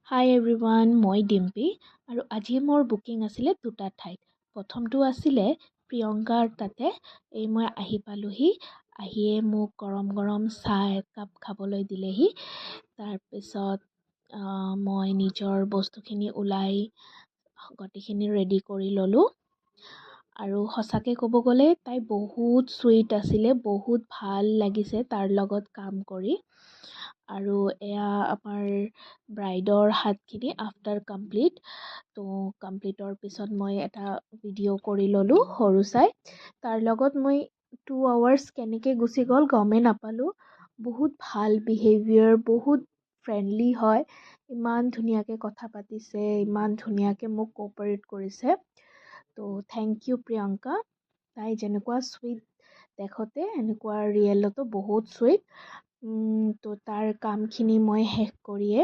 হাই everyone, মই ডিম্পী আৰু আজি মোৰ বুকিং আছিলে দুটা ঠাইত। প্ৰথমটো আছিলে প্ৰিয়ংকাৰ তাতে। মই আহি পালোহি, আহিয়ে মোক গৰম গৰম চাহ একাপ খাবলৈ দিলেহি। তাৰপিছত মই নিজৰ বস্তুখিনি ওলাই গোটেইখিনি ৰেডি কৰি ল'লোঁ। আৰু সঁচাকৈ ক'ব গ'লে তাই বহুত চুইট আছিলে, বহুত ভাল লাগিছে তাৰ লগত কাম কৰি। আৰু এয়া আমাৰ ব্ৰাইডৰ হাতখিনি আফটাৰ কমপ্লিট। কমপ্লিটৰ পিছত মই এটা ভিডিঅ' কৰি ল'লোঁ সৰু চাই। তাৰ লগত মই 2 আৱাৰ্ছ কেনেকৈ গুচি গ'ল গমেই নাপালোঁ। বহুত ভাল বিহেভিয়াৰ, বহুত ফ্ৰেণ্ডলি হয়। ইমান ধুনীয়াকৈ কথা পাতিছে, ইমান ধুনীয়াকৈ মোক কোঅপাৰেট কৰিছে। Thank you Priyanka. তাই যেনেকুৱা চুইট দেখোঁতে এনেকুৱা ৰিয়েলতো বহুত চুইট। তাৰ কামখিনি মই শেষ কৰিয়ে